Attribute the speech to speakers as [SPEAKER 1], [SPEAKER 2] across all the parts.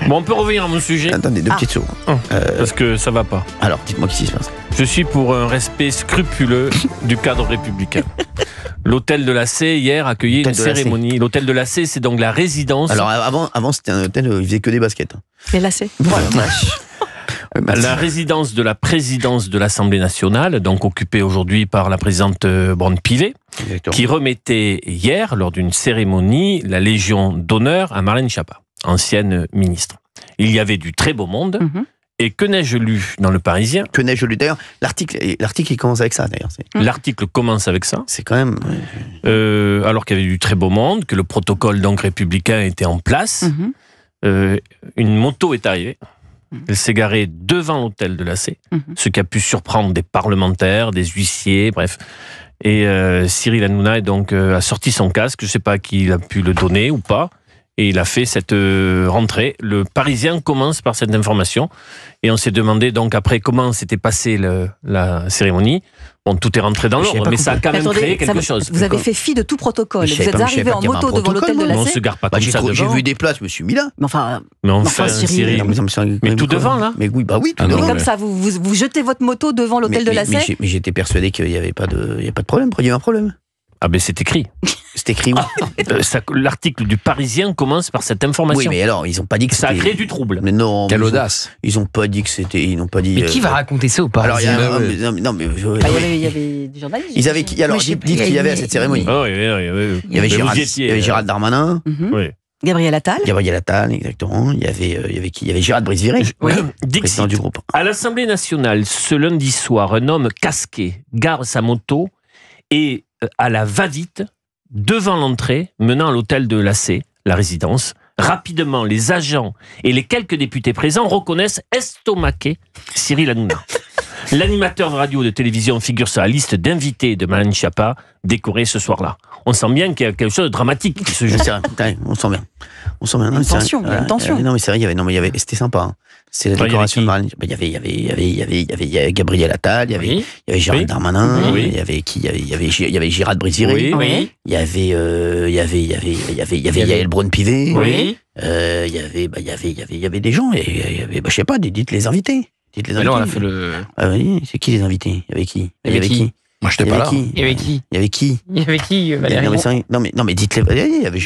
[SPEAKER 1] Bon, on peut revenir à mon sujet.
[SPEAKER 2] Attendez, deux petites secondes.
[SPEAKER 1] Parce que ça va pas.
[SPEAKER 2] Alors, dites-moi qu'est-ce qui se passe.
[SPEAKER 1] Je suis pour un respect scrupuleux du cadre républicain. L'hôtel de la C, hier, accueillait une cérémonie. L'hôtel de la C, c'est donc la résidence.
[SPEAKER 2] Alors, avant c'était un hôtel où ils faisaient que des baskets.
[SPEAKER 3] Les lacets.
[SPEAKER 2] Voilà.
[SPEAKER 1] La résidence de la présidence de l'Assemblée nationale, donc occupée aujourd'hui par la présidente Braun-Pivet, qui remettait hier, lors d'une cérémonie, la Légion d'honneur à Marlène Schiappa, ancienne ministre. Il y avait du très beau monde. Et que n'ai-je lu dans Le Parisien ?
[SPEAKER 2] Que n'ai-je lu d'ailleurs ? L'article il commence avec ça d'ailleurs.
[SPEAKER 1] L'article commence avec ça.
[SPEAKER 2] C'est quand même.
[SPEAKER 1] Alors qu'il y avait du très beau monde, que le protocole donc républicain était en place. Une moto est arrivée. Elle s'est garée devant l'hôtel de la C, ce qui a pu surprendre des parlementaires, des huissiers, bref. Et Cyril Hanouna donc, a sorti son casque, je ne sais pas qui a pu le donner ou pas, et il a fait cette rentrée. Le Parisien commence par cette information, et on s'est demandé donc après comment s'était passée la cérémonie. Bon, tout est rentré dans l'ordre, mais ça a quand même créé quelque chose.
[SPEAKER 3] Vous avez fait fi de tout protocole. Vous êtes arrivé en moto devant l'hôtel de la C.
[SPEAKER 1] On ne se gare pas comme ça devant.
[SPEAKER 2] J'ai vu des places, je me suis mis là.
[SPEAKER 3] Mais enfin, Cyril.
[SPEAKER 1] Mais tout devant, là.
[SPEAKER 2] Mais oui, bah oui, tout devant.
[SPEAKER 3] Comme ça, vous jetez votre moto devant l'hôtel de la C.
[SPEAKER 2] Mais j'étais persuadé qu'il n'y avait pas de problème. Il y a un problème.
[SPEAKER 1] Ah ben c'est écrit.
[SPEAKER 2] C'est écrit où
[SPEAKER 1] L'article du Parisien commence par cette information.
[SPEAKER 2] Oui, mais alors, ils n'ont pas dit que
[SPEAKER 1] ça a créé du trouble.
[SPEAKER 2] Mais non.
[SPEAKER 4] Quelle audace.
[SPEAKER 2] Ils n'ont pas dit que c'était. Ils n'ont pas dit.
[SPEAKER 4] Mais qui va raconter ça au Parisien ?
[SPEAKER 2] Alors, il
[SPEAKER 3] y avait des journalistes.
[SPEAKER 2] Ils avaient qui ? Alors, dites qu'il y avait à cette cérémonie.
[SPEAKER 1] Il
[SPEAKER 2] y avait Gérald Darmanin.
[SPEAKER 1] Oui.
[SPEAKER 3] Gabriel Attal.
[SPEAKER 2] Exactement. Il y avait qui ? Il y avait Gérald Brice-Viré, président du groupe.
[SPEAKER 1] À l'Assemblée nationale, ce lundi soir, un homme casqué gare sa moto et à la va-vite, devant l'entrée menant à l'hôtel de la C, la résidence. Rapidement, les agents et les quelques députés présents reconnaissent estomaqué Cyril Hanouna. L'animateur de radio et de télévision figure sur la liste d'invités de Marlène Schiappa, décoré ce soir-là. On sent bien qu'il y a quelque chose de dramatique qui se joue.
[SPEAKER 2] On sent bien.
[SPEAKER 3] Une tension.
[SPEAKER 2] Non, mais c'est vrai, c'était sympa. Hein. C'est la décoration de Marlène. Il y avait Gabriel Attal, il y avait Gérald Darmanin, il y avait Gérald Brice-Viré, il y avait Yael Braun-Pivet, il y avait des gens, et il y avait, je sais pas, dites les invités.
[SPEAKER 4] Mais là, on a fait le.
[SPEAKER 2] Ah oui, c'est qui les invités ? Il y avait qui ?
[SPEAKER 4] Moi, je n'étais pas là.
[SPEAKER 2] Il y avait qui Valérie ? Non, mais dites-les. Il y avait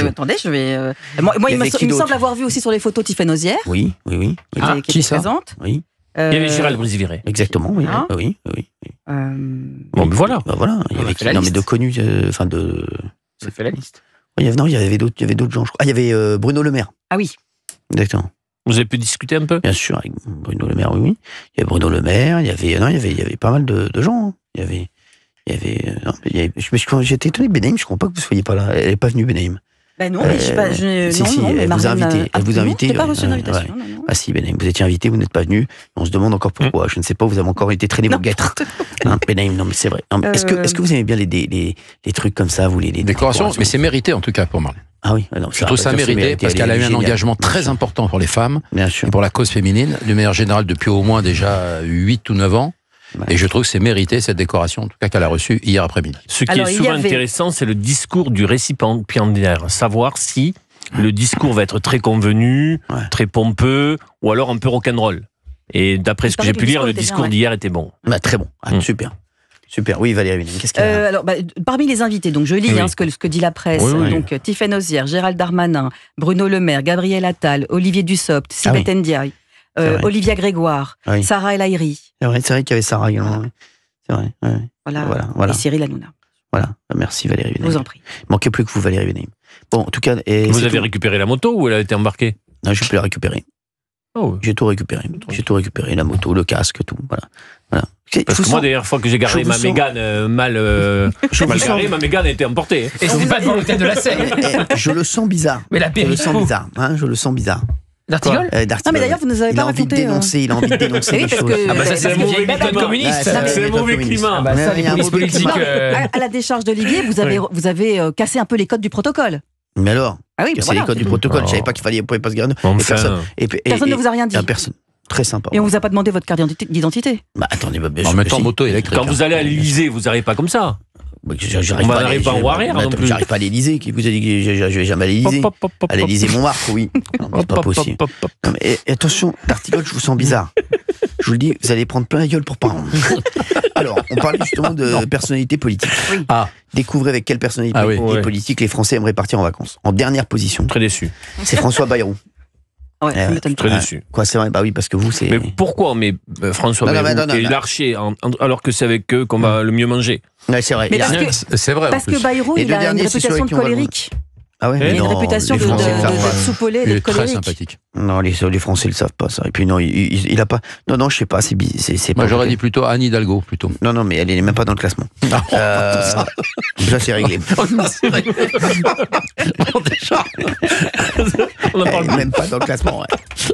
[SPEAKER 3] attendez, je vais. Moi, il me semble avoir vu aussi sur les photos Tiffaine Ozière.
[SPEAKER 2] Oui.
[SPEAKER 3] Qui était présente.
[SPEAKER 2] Oui.
[SPEAKER 1] Il y avait Gérald Brice-Viré.
[SPEAKER 2] Exactement, oui. Oui.
[SPEAKER 1] Bon, mais voilà.
[SPEAKER 2] Il y avait qui ? Non, mais de connus. Enfin, de.
[SPEAKER 4] Ça fait la liste.
[SPEAKER 2] Il y avait d'autres gens, je crois. Ah, il y avait Bruno Le Maire.
[SPEAKER 3] Ah oui.
[SPEAKER 2] Exactement.
[SPEAKER 1] Vous avez pu discuter un peu ?
[SPEAKER 2] Bien sûr, avec Bruno Le Maire, oui. Il y avait Bruno Le Maire, il y avait pas mal de gens. Hein. J'étais étonné de Benaïm, je ne comprends pas que vous ne soyez pas là. Elle n'est pas venue, Benaïm.
[SPEAKER 3] Ben non, mais je sais pas.
[SPEAKER 2] Elle vous a invité.
[SPEAKER 3] Je n'ai pas reçu d'invitation.
[SPEAKER 2] Ah si, Benaïm, vous étiez invité, vous n'êtes pas venu. On se demande encore pourquoi. Je ne sais pas, vous avez encore été traîné vos guêtres. Benaïm, non, mais c'est vrai. Est-ce que vous aimez bien les trucs comme ça, vous les
[SPEAKER 4] décorations, mais c'est mérité en tout cas pour Marlène.
[SPEAKER 2] Ah oui,
[SPEAKER 4] je trouve ça mérité parce qu'elle a eu un engagement très important pour les femmes et pour la cause féminine, de manière générale depuis au moins déjà 8 ou 9 ans. Et je trouve que c'est mérité cette décoration, en tout cas qu'elle a reçue hier après-midi.
[SPEAKER 1] Ce qui est souvent intéressant, c'est le discours du récipiendaire. Savoir si le discours va être très convenu, très pompeux, ou alors un peu rock'n'roll. Et d'après ce que j'ai pu lire, le discours d'hier était bon.
[SPEAKER 2] Très bon, super. Oui, Valérie, qu'est-ce qu'il y a
[SPEAKER 3] alors, parmi les invités, donc je lis ce que dit la presse. Donc Tiffaine Ozière, Gérald Darmanin, Bruno Le Maire, Gabriel Attal, Olivier Dussopt, Sibeth Ndiaye, Olivia Grégoire, Sarah El Haïry.
[SPEAKER 2] C'est vrai qu'il y avait Sarah également. C'est vrai.
[SPEAKER 3] Voilà. Et Cyril Hanouna.
[SPEAKER 2] Voilà. Merci Valérie Benaïm.
[SPEAKER 3] Je vous en prie.
[SPEAKER 2] Il manquait plus que vous, Valérie Benaïm. Bon, en tout cas.
[SPEAKER 1] Vous avez récupéré la moto ou elle a été embarquée ?
[SPEAKER 2] Non, je peux la récupérer. J'ai tout récupéré. La moto, le casque, tout. Voilà.
[SPEAKER 1] Parce que moi, la dernière fois que j'ai garé ma Mégane mal garée, ma Mégane a été emportée.
[SPEAKER 4] Et c'est pas devant l'hôtel de la Seine.
[SPEAKER 2] Je le sens bizarre.
[SPEAKER 4] Mais la
[SPEAKER 2] je le sens bizarre.
[SPEAKER 3] D'Artigol ? Non, mais d'ailleurs, vous nous avez pas raconté.
[SPEAKER 2] Il a envie de dénoncer les choses.
[SPEAKER 1] Ça, c'est le mauvais climat communiste. C'est le mauvais climat.
[SPEAKER 4] Ça, les polices politiques.
[SPEAKER 3] À la décharge d'Olivier, vous avez cassé un peu les codes du protocole.
[SPEAKER 2] Mais alors, c'est les codes du protocole. Je ne savais pas qu'il fallait pas se garder.
[SPEAKER 3] Personne ne vous a rien dit.
[SPEAKER 2] Personne. Très sympa.
[SPEAKER 3] Et on vous a pas demandé votre carte d'identité ?
[SPEAKER 2] Attendez,
[SPEAKER 4] en mettant moto électrique.
[SPEAKER 1] Quand vous allez à l'Élysée, vous n'arrivez pas comme ça. On n'arrive pas en arrière non plus.
[SPEAKER 2] J'arrive pas à l'Élysée. Qui vous a dit que je vais jamais à l'Élysée? À l'Élysée Montmartre, oui. C'est pas possible. Mais attention, D'Artigol, je vous sens bizarre. Je vous le dis, vous allez prendre plein la gueule pour pas rendre. Alors, on parlait justement de personnalité politique.
[SPEAKER 3] Oui.
[SPEAKER 2] Découvrez avec quelle personnalité politique les Français aimeraient partir en vacances. En dernière position.
[SPEAKER 1] Très déçu.
[SPEAKER 2] C'est François Bayrou.
[SPEAKER 3] Ouais, ça m'étonne pas.
[SPEAKER 1] Très déçu.
[SPEAKER 2] Quoi, c'est vrai? Bah oui, parce que vous, c'est.
[SPEAKER 1] Mais pourquoi François Bayrou et Larcher, alors que c'est avec eux qu'on va le mieux manger?
[SPEAKER 2] Ouais, c'est vrai.
[SPEAKER 4] C'est vrai.
[SPEAKER 3] Parce que Bayrou, il a une réputation de colérique.
[SPEAKER 2] Ah ouais,
[SPEAKER 3] il a une réputation d'être soupolé, d'être colérique.
[SPEAKER 4] Très sympathique.
[SPEAKER 2] Non, les Français le savent pas ça. Et puis non, il a pas. Non, je sais pas. C'est.
[SPEAKER 4] Moi, j'aurais dit plutôt Anne Hidalgo, plutôt.
[SPEAKER 2] Non, mais elle est même pas dans le classement. Ça, c'est réglé.
[SPEAKER 4] C'est réglé.
[SPEAKER 2] Déjà. On en parle même pas dans le classement. Ouais.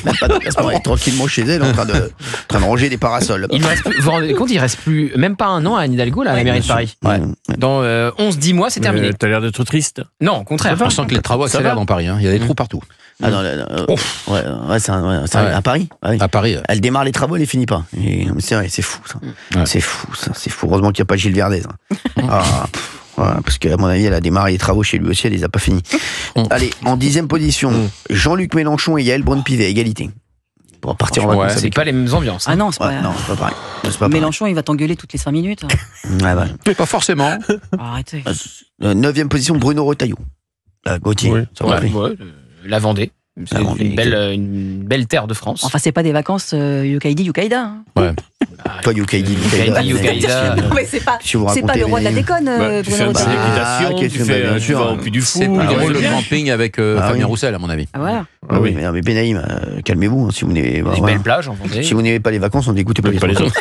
[SPEAKER 2] Même pas dans le classement. Elle est tranquillement chez elle, en train de ranger des parasols.
[SPEAKER 5] Vous vous rendez compte, il reste plus même pas un an à Anne Hidalgo là, à la mairie de Paris.
[SPEAKER 2] Ouais.
[SPEAKER 5] Dans 11-10 mois, c'est terminé.
[SPEAKER 1] T'as l'air d'être triste.
[SPEAKER 5] Non, au contraire.
[SPEAKER 4] On sent que les travaux accélèrent dans Paris. Il y a des trous partout.
[SPEAKER 2] Ah non, c'est à Paris.
[SPEAKER 4] À Paris.
[SPEAKER 2] Elle démarre les travaux, elle les finit pas. C'est vrai, c'est fou ça.
[SPEAKER 4] Ouais.
[SPEAKER 2] C'est fou. Heureusement qu'il n'y a pas Gilles Verdez. Parce qu'à mon avis, elle a démarré les travaux chez lui aussi, elle les a pas finis. Allez, en 10e position, Jean-Luc Mélenchon et Yael Braun-Pivet, égalité. Pour partir en vacances.
[SPEAKER 5] C'est pas les mêmes ambiances.
[SPEAKER 3] Ah non, c'est pas.
[SPEAKER 2] Non, c'est pas pareil.
[SPEAKER 3] Mélenchon, il va t'engueuler toutes les 5 minutes.
[SPEAKER 4] Mais pas forcément.
[SPEAKER 3] Arrêtez.
[SPEAKER 2] 9e position, Bruno Retailleau. Gauthier.
[SPEAKER 5] La Vendée. C'est une belle terre de France.
[SPEAKER 3] Enfin, c'est pas des vacances Yukaïda.
[SPEAKER 4] Ouais.
[SPEAKER 2] Toi, Yukaïda.
[SPEAKER 3] Mais c'est pas le roi de la déconne,
[SPEAKER 1] Tu fais un peu d'équitation, tu vas au Puy du Fou.
[SPEAKER 4] C'est pas le camping avec Fabien Roussel, à mon avis.
[SPEAKER 3] Ah voilà.
[SPEAKER 2] Oui, mais Benaïm, calmez-vous. Si vous n'aimez
[SPEAKER 5] Des belles plages en Vendée.
[SPEAKER 2] Si vous n'aimez pas les vacances, on n'écoutez pas les autres.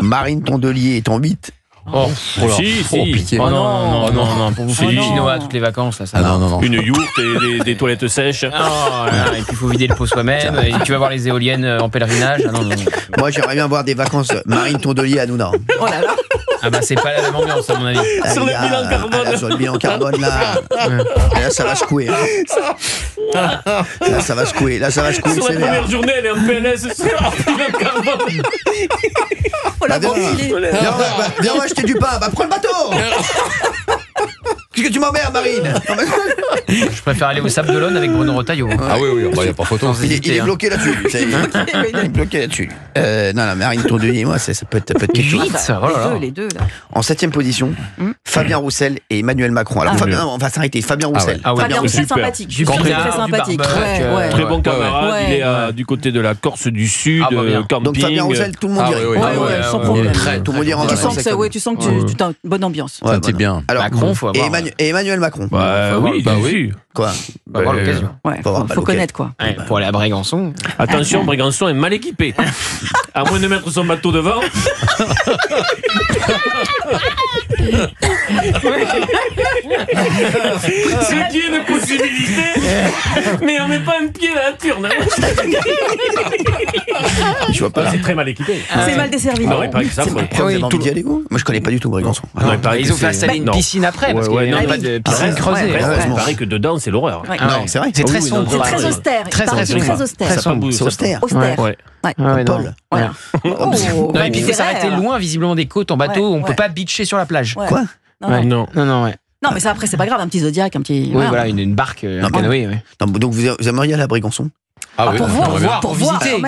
[SPEAKER 2] Marine Tondelier est en 8.
[SPEAKER 5] Pitié. Non, pour vous faire du chinois toutes les vacances, là, ça.
[SPEAKER 4] Non.
[SPEAKER 1] Une yourte et des toilettes sèches.
[SPEAKER 5] Et puis il faut vider le pot soi-même. Et tu vas voir les éoliennes en pèlerinage. Non.
[SPEAKER 2] Moi, j'aimerais bien voir des vacances Marine Tondelier à Nouna.
[SPEAKER 3] Oh là là.
[SPEAKER 5] Ah bah c'est pas la même ambiance à mon avis.
[SPEAKER 1] Sur le bilan carbone.
[SPEAKER 2] Sur le bilan carbone, là ça va secouer. Là, ça va secouer. Sur la
[SPEAKER 1] première journée, elle est en PLS sur le bilan carbone.
[SPEAKER 3] On l'a ventilé.
[SPEAKER 2] Viens, on va acheter du pain. Prends le bateau. Qu'est-ce que tu m'emmerdes, Marine?
[SPEAKER 5] Je préfère aller au Sable d'Olonne avec Bruno Retailleau.
[SPEAKER 4] Ah oui, il n'y a pas photo.
[SPEAKER 2] Il est bloqué là-dessus. Il est bloqué là-dessus. Non, Marine Tondelier, moi, ça peut être quelque chose.
[SPEAKER 3] Les deux, là.
[SPEAKER 2] En 7e position, Fabien Roussel et Emmanuel Macron. Alors, on va s'arrêter. Fabien Roussel.
[SPEAKER 3] Fabien Roussel, sympathique. Très sympathique.
[SPEAKER 1] Très bon camarade. Il est du côté de la Corse du Sud, camping.
[SPEAKER 2] Donc, Fabien Roussel, tout le monde dirait.
[SPEAKER 3] Sans problème.
[SPEAKER 2] Tout le monde dirait en vacances.
[SPEAKER 3] Tu sens que tu as une bonne ambiance.
[SPEAKER 4] C'est bien.
[SPEAKER 2] Alors,
[SPEAKER 5] Macron, faut avoir.
[SPEAKER 2] Et Emmanuel Macron.
[SPEAKER 1] Oui.
[SPEAKER 2] Quoi?
[SPEAKER 5] Faut avoir l'occasion.
[SPEAKER 3] Faut connaître, quoi.
[SPEAKER 5] Pour aller à Brégançon.
[SPEAKER 1] Attention, Brégançon est mal équipé. À moins de mettre son bateau devant. Ce qui est une possibilité, mais on met pas un pied dans la turne.
[SPEAKER 2] Je vois pas.
[SPEAKER 1] C'est très mal équipé.
[SPEAKER 3] C'est mal desservi.
[SPEAKER 1] Non, il paraît que ça.
[SPEAKER 2] Vous avez envie d'y aller, vous? Moi, je connais pas du tout Brégançon.
[SPEAKER 5] Ils ont fait installer une piscine après, parce qu'il n'y a pas de piscine creusée.
[SPEAKER 1] Il paraît que dedans, c'est l'horreur.
[SPEAKER 2] Non, c'est vrai.
[SPEAKER 5] C'est très sombre.
[SPEAKER 3] C'est très austère.
[SPEAKER 5] Très
[SPEAKER 3] austère.
[SPEAKER 2] C'est austère.
[SPEAKER 3] Austère.
[SPEAKER 2] Paul.
[SPEAKER 3] Voilà.
[SPEAKER 5] Non, et puis il faut s'arrêter loin, visiblement, des côtes en bateau. On peut pas beacher sur la plage.
[SPEAKER 2] Quoi?
[SPEAKER 1] Non.
[SPEAKER 3] Non, mais ça, après, c'est pas grave, un petit Zodiac, un petit.
[SPEAKER 5] Oui, voilà, une barque, un canoë.
[SPEAKER 2] Donc, vous aimeriez aller à Brégançon?
[SPEAKER 3] Pour visiter.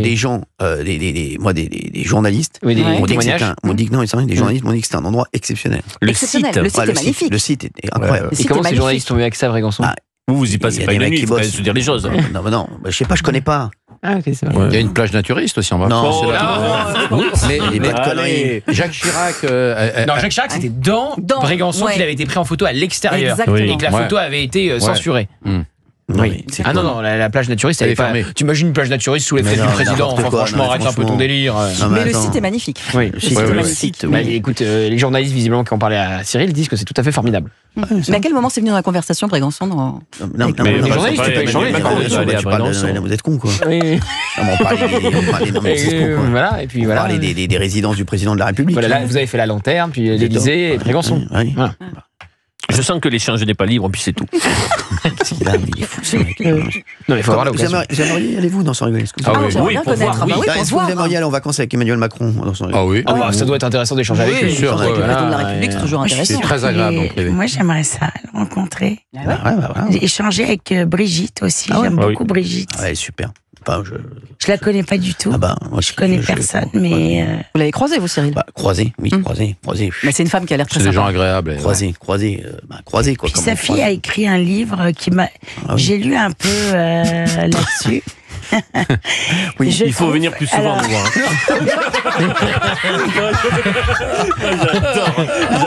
[SPEAKER 2] Des gens, des journalistes
[SPEAKER 5] des
[SPEAKER 2] témoignages m'ont dit que non, des journalistes m'ont dit que c'était un endroit exceptionnel.
[SPEAKER 3] Le site est magnifique.
[SPEAKER 2] Le site est incroyable.
[SPEAKER 5] Et comment ces journalistes ont eu accès à Brégançon?
[SPEAKER 1] Vous y passez pas une nuit, il faut se dire les choses.
[SPEAKER 2] Non, je sais pas, je connais pas.
[SPEAKER 5] Ah, ok, c'est
[SPEAKER 4] vrai. Il y a une plage naturiste aussi en bas.
[SPEAKER 2] Non,
[SPEAKER 4] mais
[SPEAKER 2] pas de conneries.
[SPEAKER 4] Jacques Chirac.
[SPEAKER 5] Non, Jacques Chirac, c'était dans Brégançon qu'il avait été pris en photo à l'extérieur. Et que la photo avait été censurée. Oui. Non, la plage naturiste, elle est fermée. T'imagines une plage naturiste sous les fêtes du président? Franchement, arrête un peu ton délire.
[SPEAKER 3] Mais le site est magnifique.
[SPEAKER 5] Oui, le site est magnifique. Écoute, les journalistes, visiblement, qui ont parlé à Cyril, disent que c'est tout à fait formidable.
[SPEAKER 3] Mais à quel moment c'est venu dans la conversation, Brégançon?
[SPEAKER 2] Non,
[SPEAKER 5] mais les journalistes, tu peux échanger.
[SPEAKER 2] Vous êtes con, quoi.
[SPEAKER 5] Oui.
[SPEAKER 2] On parlait des résidences du président de la République.
[SPEAKER 5] Voilà, là, vous avez fait la Lanterne, puis l'Élysée et Brégançon.
[SPEAKER 1] Je sens que l'échange n'est pas libre, puis c'est tout.
[SPEAKER 2] Qu'est-ce qu'il a, il est fou, ce mec.
[SPEAKER 5] Non, mais il faut voir l'occasion.
[SPEAKER 2] Vous aimeriez aller vous dans Sans rigoler?
[SPEAKER 1] Oui, pour voir.
[SPEAKER 2] Est-ce que vous aimeriez aller en vacances avec Emmanuel Macron dans Sans rigoler?
[SPEAKER 4] Ah oui.
[SPEAKER 5] Ça doit être intéressant d'échanger avec lui.
[SPEAKER 3] Sûr, avec le président de la République, c'est toujours intéressant.
[SPEAKER 4] C'est très agréable en privé.
[SPEAKER 6] Moi, j'aimerais ça, le rencontrer. Échanger avec Brigitte aussi. J'aime beaucoup Brigitte.
[SPEAKER 2] Ouais, super. Enfin,
[SPEAKER 6] je la connais pas du tout. Moi, je connais personne, mais...
[SPEAKER 3] Vous l'avez croisée, vous, Cyril?
[SPEAKER 2] Croisée, oui, croisée.
[SPEAKER 3] Mais c'est une femme qui a l'air très
[SPEAKER 4] sympa. C'est des gens agréables.
[SPEAKER 2] Croisée, quoi.
[SPEAKER 6] Puis sa fille a écrit un livre qui m'a... J'ai lu un peu là-dessus.
[SPEAKER 1] Oui, il faut venir plus souvent nous voir.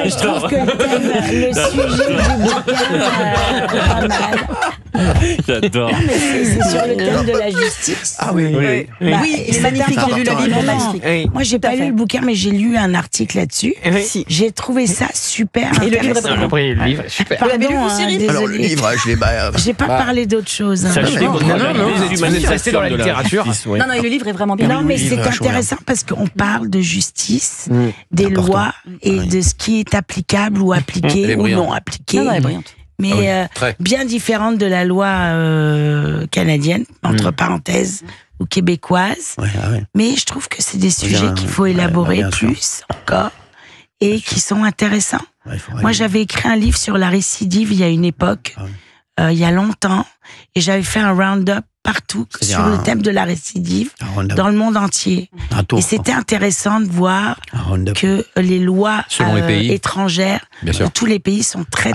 [SPEAKER 6] Je trouve que le sujet du bouquin pas mal.
[SPEAKER 1] J'adore.
[SPEAKER 6] C'est sur le thème de la justice.
[SPEAKER 2] Ah oui.
[SPEAKER 3] C'est magnifique. J'ai lu le livre, magnifique.
[SPEAKER 6] Moi, j'ai pas lu le bouquin, mais j'ai lu un article là-dessus. J'ai trouvé ça super intéressant.
[SPEAKER 5] Et le livre, super.
[SPEAKER 6] Pardon, Cyril.
[SPEAKER 2] Alors le livre, je l'ai...
[SPEAKER 6] J'ai pas parlé d'autre chose.
[SPEAKER 1] Non,
[SPEAKER 5] vous êtes resté dans la littérature.
[SPEAKER 3] Non, et le livre est vraiment bien.
[SPEAKER 6] Non, mais c'est intéressant parce qu'on parle de justice, des lois et de ce qui est applicable ou appliqué ou non appliqué.
[SPEAKER 3] Non, elle est brillante.
[SPEAKER 6] Mais bien différente de la loi canadienne, entre parenthèses, ou québécoise. Mais je trouve que c'est des sujets qu'il faut élaborer plus encore et qui sont intéressants. Moi, j'avais écrit un livre sur la récidive il y a une époque, il y a longtemps, et j'avais fait un round-up partout sur le thème de la récidive dans le monde entier. Et c'était intéressant de voir que les lois étrangères de tous les pays sont très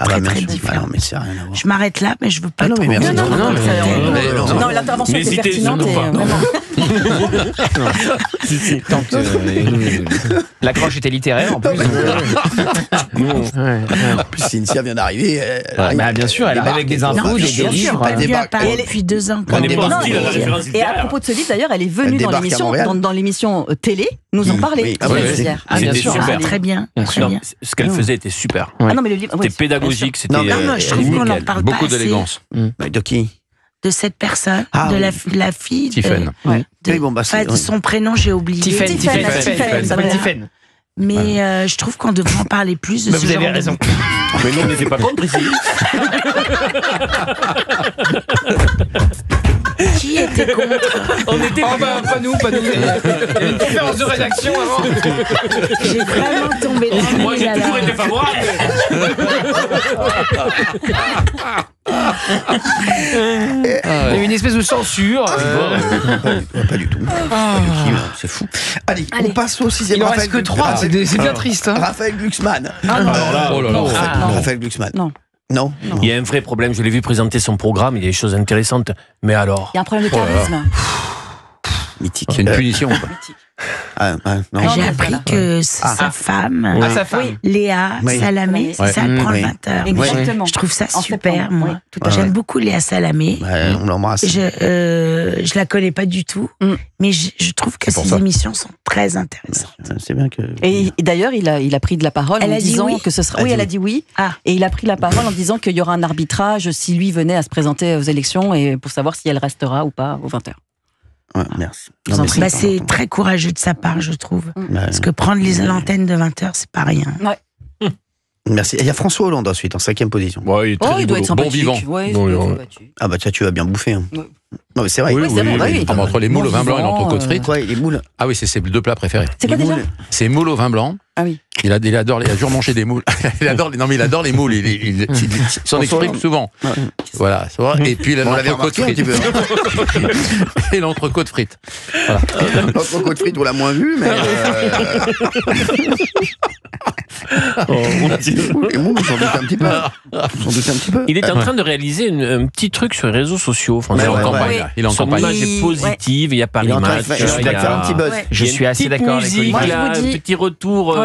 [SPEAKER 6] différentes. Je m'arrête là, mais je veux pas...
[SPEAKER 3] Non, l'intervention était pertinente.
[SPEAKER 5] L'accroche était littéraire en plus.
[SPEAKER 2] En plus, Cynthia vient d'arriver.
[SPEAKER 5] Bien sûr, elle arrive avec des infos, des livres.
[SPEAKER 6] Elle est pas venue depuis 2 ans.
[SPEAKER 3] Et à propos de ce livre, d'ailleurs, elle est venue dans l'émission télé nous en parler.
[SPEAKER 1] C'était super.
[SPEAKER 6] Très bien.
[SPEAKER 1] Ce qu'elle faisait était super.
[SPEAKER 3] Non, mais le livre,
[SPEAKER 1] c'était pédagogique, c'était
[SPEAKER 6] je trouve qu'on en parle
[SPEAKER 4] beaucoup
[SPEAKER 6] pas assez.
[SPEAKER 4] d'élégance.
[SPEAKER 2] De qui?
[SPEAKER 6] De cette personne, de la fille.
[SPEAKER 4] Tiffen.
[SPEAKER 6] Son prénom, j'ai oublié.
[SPEAKER 5] Tiffen.
[SPEAKER 6] Mais je trouve qu'on devrait en parler plus de ce genre.
[SPEAKER 5] Vous avez raison.
[SPEAKER 1] Mais nous, on n'était pas contre ici.
[SPEAKER 6] Qui était contre?
[SPEAKER 5] On était pas nous. Il y a une conférence de rédaction avant.
[SPEAKER 6] J'ai vraiment tombé dans le
[SPEAKER 1] Moi, j'ai toujours été favorable.
[SPEAKER 5] Il y a une espèce de censure.
[SPEAKER 2] Pas du tout. C'est fou. Allez, on passe au 6e.
[SPEAKER 5] Il en reste que 3, c'est bien triste.
[SPEAKER 2] Raphaël Glucksmann. Raphaël Glucksmann. Non.
[SPEAKER 1] Il y a un vrai problème. Je l'ai vu présenter son programme. Il y a des choses intéressantes. Mais alors.
[SPEAKER 3] Il y a un problème de charisme.
[SPEAKER 2] Mythique.
[SPEAKER 4] C'est une punition.
[SPEAKER 6] J'ai appris que sa femme, Léa Salamé, c'est ça, elle prend le 20h.
[SPEAKER 3] Exactement.
[SPEAKER 6] Je trouve ça super, moi. J'aime beaucoup Léa Salamé.
[SPEAKER 2] On l'embrasse.
[SPEAKER 6] Je la connais pas du tout, mais je trouve que ses émissions sont très intéressantes.
[SPEAKER 2] C'est bien que...
[SPEAKER 3] Et d'ailleurs, il a pris de la parole en disant que ce sera... Oui, elle a dit oui. Et il a pris la parole en disant qu'il y aura un arbitrage si lui venait à se présenter aux élections et pour savoir si elle restera ou pas aux 20h.
[SPEAKER 2] Merci.
[SPEAKER 6] C'est très courageux de sa part, je trouve. Parce que prendre l'antenne de 20h, c'est pas rien.
[SPEAKER 2] Merci. Il y a François Hollande ensuite, en 5e position.
[SPEAKER 3] Il doit être sympathique.
[SPEAKER 2] Ah bah tu vas bien bouffer. Non mais c'est vrai.
[SPEAKER 4] Entre les moules au vin blanc et l'entrecôte frite.
[SPEAKER 2] Les moules.
[SPEAKER 4] Ah oui, c'est ses 2 plats préférés.
[SPEAKER 3] C'est quoi déjà?
[SPEAKER 4] C'est moules au vin blanc.
[SPEAKER 3] Ah oui.
[SPEAKER 4] Il adore les moules. il adore les moules. Il s'en exprime souvent. Voilà. Et puis l'entrecôte frite. Et l'entrecôte frite.
[SPEAKER 2] L'entrecôte frite, on l'a moins vu, mais... Les moules, j'en doute un petit peu.
[SPEAKER 1] Il est en train de réaliser un petit truc sur les réseaux sociaux.
[SPEAKER 4] Il est en campagne.
[SPEAKER 1] Son image est positive, il y a pas l'image.
[SPEAKER 2] Je suis d'accord, un petit buzz.
[SPEAKER 5] Je suis assez d'accord avec lui.
[SPEAKER 1] Un petit retour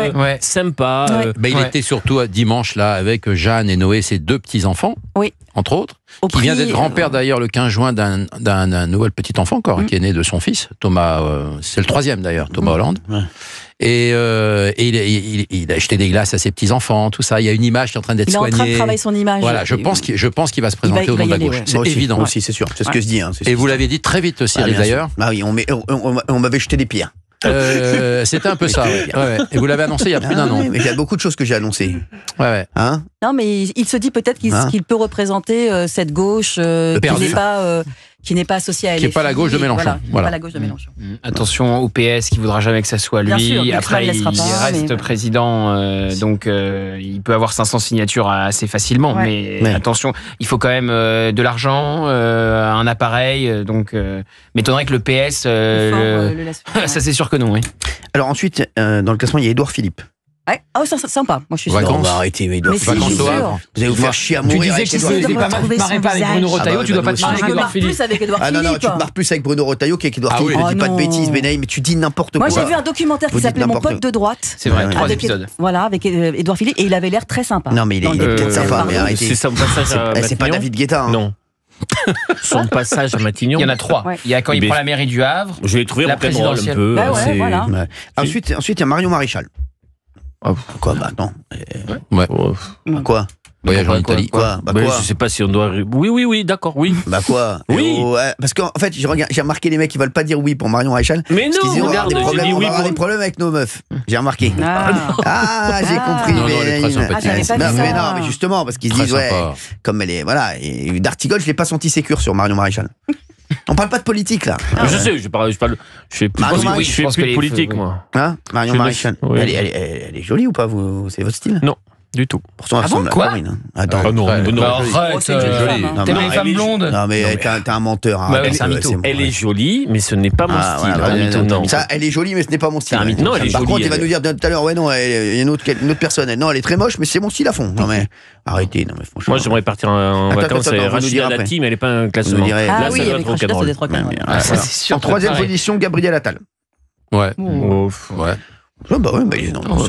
[SPEAKER 1] sympa.
[SPEAKER 4] Il était surtout dimanche là avec Jeanne et Noé, ses 2 petits-enfants, entre autres, qui vient d'être grand-père d'ailleurs le 15 juin d'un nouvel petit-enfant encore, qui est né de son fils, Thomas, c'est le 3e d'ailleurs, Thomas Hollande. Et il a acheté des glaces à ses petits-enfants, tout ça. Il y a une image qui est en train d'être soignée. Il est en train de
[SPEAKER 3] travailler son image.
[SPEAKER 4] Voilà, je pense qu'il va se présenter au nom de la gauche. C'est évident.
[SPEAKER 2] Moi aussi, c'est sûr. C'est ce que je dis.
[SPEAKER 4] Et vous l'aviez dit très vite, Cyril, d'ailleurs.
[SPEAKER 2] Ah oui, on m'avait jeté des pierres.
[SPEAKER 4] C'était un peu ça. Ouais. Et vous l'avez annoncé il y a plus d'un an.
[SPEAKER 2] Mais il y a beaucoup de choses que j'ai annoncées.
[SPEAKER 4] Ouais.
[SPEAKER 2] Hein?
[SPEAKER 3] Non, mais il se dit peut-être qu'il peut représenter cette gauche qui n'est pas associée à LFI.
[SPEAKER 4] Qui n'est pas la gauche de Mélenchon.
[SPEAKER 3] Voilà. Pas la gauche de Mélenchon.
[SPEAKER 5] Attention au PS qui voudra jamais que ça soit lui.
[SPEAKER 3] Sûr,
[SPEAKER 5] après, il reste président, donc il peut avoir 500 signatures assez facilement. Ouais. Mais attention, il faut quand même de l'argent, un appareil. Donc, m'étonnerait que le PS, ça c'est sûr que non. Oui.
[SPEAKER 2] Alors ensuite, dans le classement, il y a Édouard Philippe.
[SPEAKER 3] Ouais. Oh, ça sympa. Moi, je suis sûr.
[SPEAKER 2] On va arrêter, mais Édouard Philippe.
[SPEAKER 3] Vous
[SPEAKER 2] allez vous faire chier à mourir.
[SPEAKER 5] Tu disais que tu ne marrais pas avec Bruno Retailleau, tu dois pas te marrer avec Édouard Philippe.
[SPEAKER 2] Ah non, tu te marres plus avec Bruno Retailleau qu'avec Édouard Philippe. Ne dis pas de bêtises, Benaï, mais tu dis n'importe quoi.
[SPEAKER 3] Moi, j'ai vu un documentaire qui s'appelait Mon pote de droite.
[SPEAKER 5] C'est vrai, 3 épisodes.
[SPEAKER 3] Voilà, avec Édouard Philippe, et il avait l'air très sympa.
[SPEAKER 2] Non, mais il est peut-être sympa, mais arrêtez.
[SPEAKER 1] C'est son passage à Matignon.
[SPEAKER 2] C'est pas David Guetta.
[SPEAKER 1] Non. Son passage à Matignon.
[SPEAKER 5] Il y en a 3. Il y a quand il prend la mairie du Havre.
[SPEAKER 1] Je l'ai trouvé
[SPEAKER 5] la présidentielle.
[SPEAKER 1] Un peu.
[SPEAKER 2] Ensuite, il y a Marion Maréchal. Quoi? Bah non.
[SPEAKER 4] Ouais.
[SPEAKER 2] Quoi?
[SPEAKER 4] Voyage en Italie.
[SPEAKER 2] Quoi? Bah quoi?
[SPEAKER 1] Je sais pas si on doit. Oui, d'accord, oui.
[SPEAKER 2] Bah quoi?
[SPEAKER 1] Oui.
[SPEAKER 2] Parce qu'en fait, j'ai remarqué les mecs qui veulent pas dire oui pour Marion Maréchal.
[SPEAKER 1] Mais non,
[SPEAKER 2] on va avoir des problèmes avec nos meufs. J'ai remarqué. J'ai compris. Mais non, mais justement, parce qu'ils se disent, comme elle est, voilà. Et d'Artigol, je l'ai pas senti sécure sur Marion Maréchal. On parle pas de politique là.
[SPEAKER 1] Je sais, je fais plus de politique moi.
[SPEAKER 2] Hein? Marion Maréchal. Elle est jolie ou pas, vous? C'est votre style?
[SPEAKER 1] Non. Du tout.
[SPEAKER 2] Pourtant, elle ressemble à Corinne.
[SPEAKER 1] Attends.
[SPEAKER 5] Non, arrête, jolie. T'es une femme blonde.
[SPEAKER 2] Non, mais t'es un menteur.
[SPEAKER 1] Elle est jolie, mais ce n'est pas mon style.
[SPEAKER 2] Ça, elle est jolie, mais ce n'est pas mon style.
[SPEAKER 1] Non, elle est jolie.
[SPEAKER 2] Par contre, il va nous dire tout à l'heure, non, il y a une autre personne. Non, elle est très moche, mais c'est mon style à fond. Non, mais arrêtez. Non, mais franchement.
[SPEAKER 1] Moi, j'aimerais partir en vacances avec Rachida Dati, mais elle n'est pas un classement.
[SPEAKER 3] Ah oui, avec Rachida, c'est des trois canons.
[SPEAKER 2] En troisième position, Gabriel Attal.
[SPEAKER 4] Ouais.
[SPEAKER 2] Bah ouais,
[SPEAKER 6] moi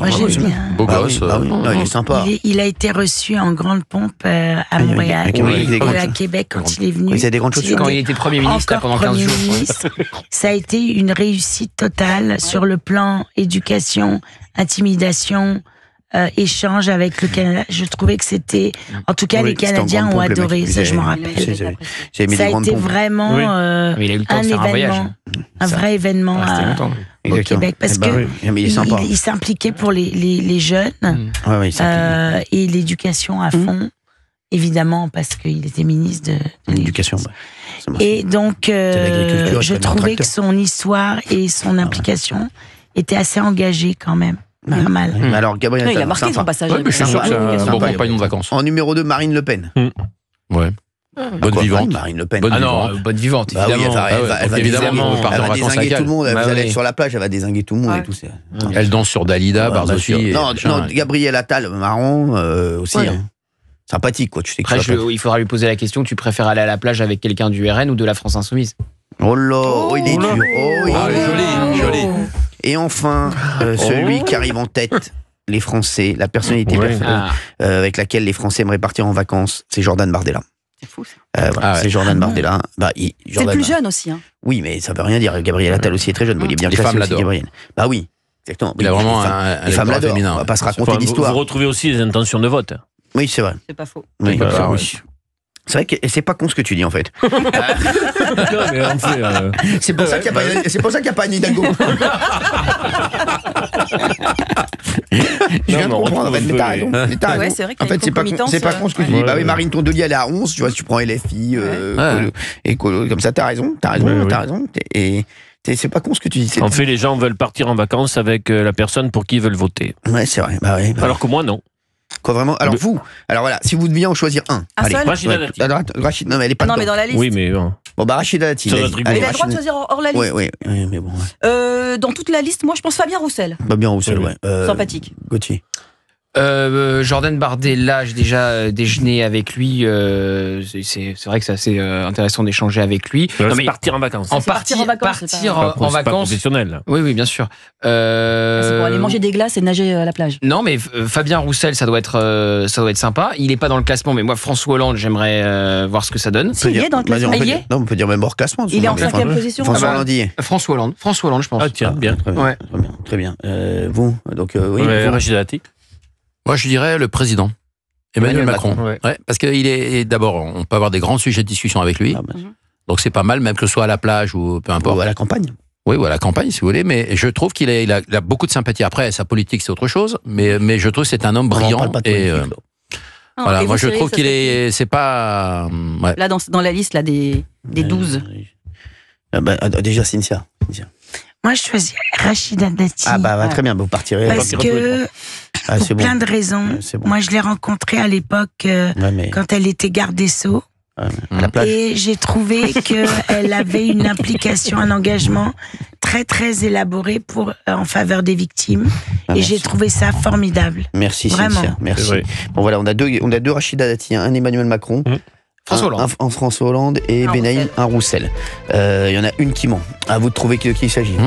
[SPEAKER 6] j'ai bien.
[SPEAKER 4] Beau gosse.
[SPEAKER 2] Il est sympa.
[SPEAKER 6] Il a été reçu en grande pompe à Montréal et à Québec quand il est venu.
[SPEAKER 2] Il a des grandes chaussures.
[SPEAKER 5] Quand il était Premier ministre pendant 15 jours.
[SPEAKER 6] Ça a été une réussite totale sur le plan éducation, intimidation, échange avec le Canada. Je trouvais que c'était... En tout cas, les Canadiens ont adoré, ça je m'en rappelle. Ça a été vraiment un événement, un vrai événement au Québec. Parce que il s'impliquait pour les jeunes et l'éducation à fond, évidemment, parce qu'il était ministre de l'éducation. Et donc, je trouvais que son histoire et son implication étaient assez engagées quand même. Pas mal.
[SPEAKER 2] Alors, Gabriel Attal,
[SPEAKER 3] il a marqué son passage.
[SPEAKER 4] Je suis sûr que c'est un bon compagnon de vacances.
[SPEAKER 2] En numéro 2, Marine Le Pen.
[SPEAKER 4] Ouais. Bonne vivante.
[SPEAKER 2] Marine Le Pen.
[SPEAKER 5] Bonne vivante, évidemment.
[SPEAKER 2] Elle va dézinguer tout le monde. Elle va aller sur la plage, elle va dézinguer tout le monde et tout ça.
[SPEAKER 4] Elle danse sur Dalida, Barzotti.
[SPEAKER 2] Non, Gabriel Attal, marron aussi. Sympathique, quoi. Tu sais
[SPEAKER 5] après, il faudra lui poser la question, tu préfères aller à la plage avec quelqu'un du RN ou de la France Insoumise?
[SPEAKER 2] Oh là, il est dur.
[SPEAKER 4] Joli.
[SPEAKER 2] Et enfin, celui qui arrive en tête, les Français, la personnalité avec laquelle les Français aimeraient partir en vacances, c'est Jordan Bardella.
[SPEAKER 3] C'est fou ça.
[SPEAKER 2] C'est Jordan Bardella.
[SPEAKER 3] C'est le plus jeune aussi.
[SPEAKER 2] Oui, mais ça veut rien dire. Gabriel Attal aussi est très jeune. Il est bien
[SPEAKER 4] les femmes l'adorent.
[SPEAKER 2] Bah oui, exactement.
[SPEAKER 4] Il a vraiment
[SPEAKER 2] les femmes l'adorent. On va pas se raconter d'histoire.
[SPEAKER 1] Vous retrouvez aussi les intentions de vote.
[SPEAKER 2] Oui, c'est vrai.
[SPEAKER 3] C'est pas faux.
[SPEAKER 2] Oui. C'est vrai que c'est pas con ce que tu dis en fait. C'est pour ça qu'il n'y a pas Anne Hidalgo. Je viens de comprendre, en fait, mais t'as raison.
[SPEAKER 3] Ouais, c'est vrai
[SPEAKER 2] en fait, c'est pas con ce que tu dis. Bah oui, Marine Tondelier, elle est à 11, tu vois, si tu prends LFI, écolo, comme ça, t'as raison. Et c'est pas con ce que tu dis.
[SPEAKER 1] En fait, les gens veulent partir en vacances avec la personne pour qui ils veulent voter.
[SPEAKER 2] Ouais, c'est vrai. Bah oui.
[SPEAKER 1] Alors que moi, non.
[SPEAKER 2] Quoi, vraiment? Alors voilà, si vous deviez en choisir un.
[SPEAKER 3] Allez,
[SPEAKER 1] Rachida Dati.
[SPEAKER 2] Non, mais elle est pas dedans.
[SPEAKER 3] mais dans la liste.
[SPEAKER 1] Oui, mais
[SPEAKER 2] bon, bah Rachida Dati.
[SPEAKER 3] Il a le droit de choisir hors la liste.
[SPEAKER 2] Oui, mais bon.
[SPEAKER 3] Dans toute la liste, moi, je pense Fabien Roussel.
[SPEAKER 2] Fabien Roussel, ouais.
[SPEAKER 3] Sympathique.
[SPEAKER 2] Gauthier.
[SPEAKER 5] Jordan Bardella, j'ai déjà déjeuné avec lui. C'est vrai que c'est assez intéressant d'échanger avec lui.
[SPEAKER 1] Non, mais partir en vacances.
[SPEAKER 5] Partir en vacances.
[SPEAKER 1] Pas professionnel.
[SPEAKER 5] Oui, bien sûr.
[SPEAKER 3] C'est pour aller manger des glaces et nager à la plage.
[SPEAKER 5] Non, mais Fabien Roussel, ça doit être sympa. Il est pas dans le classement, mais moi, François Hollande, j'aimerais voir ce que ça donne.
[SPEAKER 3] Il est dans le classement.
[SPEAKER 2] Non, on peut dire même hors classement.
[SPEAKER 3] Il est en 5e position.
[SPEAKER 2] François Hollande y est.
[SPEAKER 5] François Hollande, je pense.
[SPEAKER 1] Ah tiens, bien.
[SPEAKER 2] Très bien. Vous, donc oui.
[SPEAKER 1] Rachida Dati.
[SPEAKER 4] Moi, je dirais le président, Emmanuel Macron. Ouais, parce qu'il est d'abord, on peut avoir des grands sujets de discussion avec lui. Donc c'est pas mal, même que ce soit à la plage ou peu importe.
[SPEAKER 2] Ou à la campagne.
[SPEAKER 4] Oui, ou à la campagne, si vous voulez, mais je trouve qu'il a beaucoup de sympathie. Après, sa politique, c'est autre chose, mais je trouve que c'est un homme brillant. Voilà, moi je trouve qu'il est, c'est pas.
[SPEAKER 3] Ouais. Là, dans la liste là, des 12.
[SPEAKER 2] Déjà, Cynthia.
[SPEAKER 6] Moi, je choisis Rachida Dati.
[SPEAKER 2] Très bien, vous partirez.
[SPEAKER 6] Parce que, pour plein de raisons. Bon. Moi, je l'ai rencontrée à l'époque, quand elle était garde des Sceaux. Et j'ai trouvé qu'elle avait une implication, un engagement très très élaboré en faveur des victimes. Et j'ai trouvé ça formidable.
[SPEAKER 2] Merci Cynthia, merci. Bon voilà, on a deux Rachida Dati, un Emmanuel Macron, François Hollande et Benaïm Roussel. Il y en a une qui ment. À vous de trouver de qui il s'agit.